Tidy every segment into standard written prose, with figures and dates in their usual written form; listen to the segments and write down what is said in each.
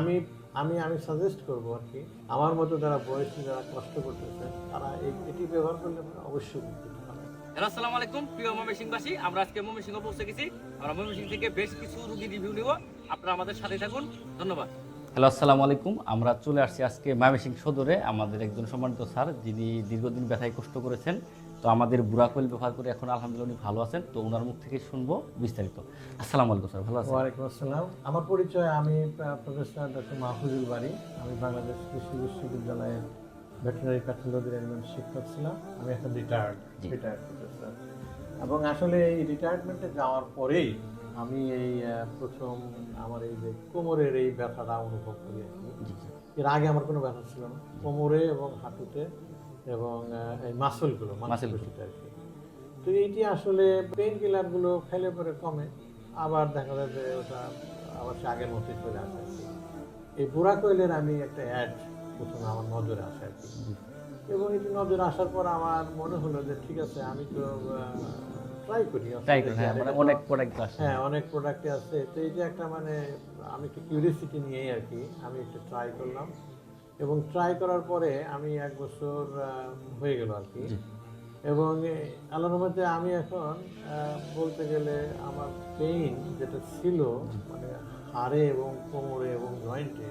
আমি আমি আমি সাজেস্ট করবো আর কি, আমার মতো যারা বয়সী যারা কষ্ট করতেছে তারা এটি ব্যবহার করলে অবশ্যই উপকৃত হবে। হ্যালো, আসসালামু আলাইকুম প্রিয় ময়মনসিংহবাসী। আমরা আজকে ময়মনসিংহ পৌঁছে গেছি। আমরা ময়মনসিংহ থেকে বেশ কিছু রোগী রিভিউ নিব। আপনারা আমাদের সাথে থাকুন। ধন্যবাদ। হ্যালো, আসসালামু আলাইকুম। আমরা চলে আসছি আজকে ময়মনসিংহ সদরে আমাদের একজন সম্মানিত স্যার, যিনি দীর্ঘদিন ব্যথায় কষ্ট করেছেন। তো আমাদের বুড়াকোয়েল ব্যবহার করে এখন আলহামদুলিল্লাহ উনি ভালো আছেন। তো ওনার মুখ থেকে শুনবো বিস্তারিত। আসসালামু আলাইকুম স্যার, ভালো আছেন? ওয়ালাইকুম আসসালাম। আমার পরিচয়, আমি প্রফেসর ডক্টর মাহফুজুল বারী। আমি বাংলাদেশ কৃষি বিশ্ববিদ্যালয়ের ভেটেরিনারি প্যাথোলজির একজন শিক্ষক ছিলাম। আমি এখন রিটায়ার্ড প্রফেসর। এবং আসলে এই রিটায়ারমেন্টে যাওয়ার পরেই আমি এই প্রথম আমার এই যে কোমরের এই ব্যথাটা অনুভব করি আর কি। এর আগে আমার কোনো ব্যথা ছিল না, কোমরে এবং হাঁটুতে এবং এই মাসলগুলো মাসলগুলোতে আর কি। তো এইটি আসলে পেইন কিলারগুলো খেলে পরে কমে, আবার দেখা যায় যে ওটা আবার সে আগের মতোই চলে আসে আর কি। এই বুড়াকোয়েলের আমি একটা অ্যাড প্রথমে আমার নজরে আসে আর কি, এবং এটি নজরে আসার পর আমার মনে হলো যে ঠিক আছে, আমি তো ট্রাই করি। হ্যাঁ, মানে অনেক প্রোডাক্ট আছে। হ্যাঁ, অনেক প্রোডাক্টই আছে। তো এই যে একটা মানে আমি একটু কিউরিয়াসিটি নিয়েই আর কি আমি একটু ট্রাই করলাম, এবং ট্রাই করার পরে আমি 1 বছর হয়ে গেল আর কি। এবং আল্লাহর রহমতে আমি এখন বলতে গেলে আমার পেইন যেটা ছিল মানে হাড়ে এবং কোমরে এবং জয়েন্টে,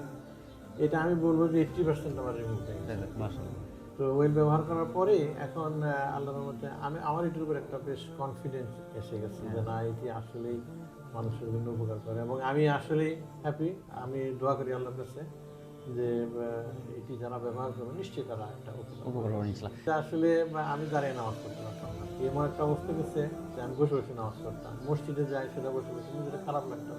এটা আমি বলবো যে 80% আমার রিমুভ হয়ে গেছে। মাশাআল্লাহ। তো ওয়েল ব্যবহার করার পরে এখন আল্লাহর রহমতে আমার এটির উপর একটা বেশ কনফিডেন্স এসে গেছে যে না, এটি আসলেই মানুষের জন্য উপকার করে, এবং আমি আসলেই হ্যাপি। আমি দোয়া করি আল্লাহর কাছে যে এটি যারা ব্যবহার করবে নিশ্চয়ই তারা একটা উপকার হবে ইনশাআল্লাহ। আসলে আমি দাঁড়িয়ে নামাজ পড়তে পারতাম না, এমন একটা অবস্থা গেছে যে আমি বসে বসে নামাজ পড়তাম। মসজিদে যাই, সেটা বসে বসে নিজের খারাপ লাগতো।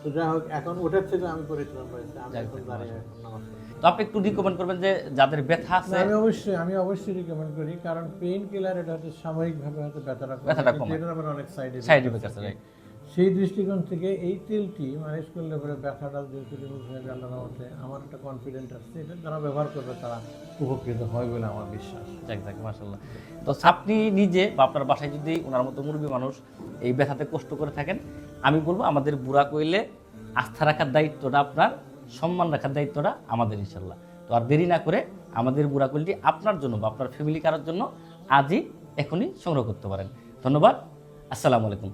তো যাই হোক, এখন ওটার থেকে আমি পরিত্রাণ পাইছি, আমি এখন দাঁড়িয়ে নামাজ পড়ি। তো আপনি একটু রিকমেন্ড করবেন যে যাদের ব্যথা আছে। আমি অবশ্যই রিকমেন্ড করি, কারণ পেইন কিলার এটা হচ্ছে সাময়িকভাবে হয়তো ব্যথাটা কমে, এটার আবার অনেক সাইড এফেক্ট আছে, রাইট? সেই দৃষ্টিকোণ থেকে এই তেলটি মালিশ করলে পরে ব্যথাটা যেহেতু রিমুভ হয়ে গেল, আমার একটা কনফিডেন্ট আসছে, এটা যারা ব্যবহার করবে তারা উপকৃত হয় বলে আমার বিশ্বাস। যাক মাশাআল্লাহ। তো আপনি নিজে বা আপনার বাসায় যদি ওনার মতো মুরব্বী মানুষ এই ব্যথাতে কষ্ট করে থাকেন, আমি বলবো আমাদের বুড়াকোয়েলে আস্থা রাখার দায়িত্বটা আপনার, সম্মান রাখার দায়িত্বটা আমাদের ইনশাআল্লাহ। তো আর দেরি না করে আমাদের বুড়াকোয়েলটি আপনার জন্য বা আপনার ফ্যামিলি কারোর জন্য আজই এখনই সংগ্রহ করতে পারেন। ধন্যবাদ। আসসালামু আলাইকুম।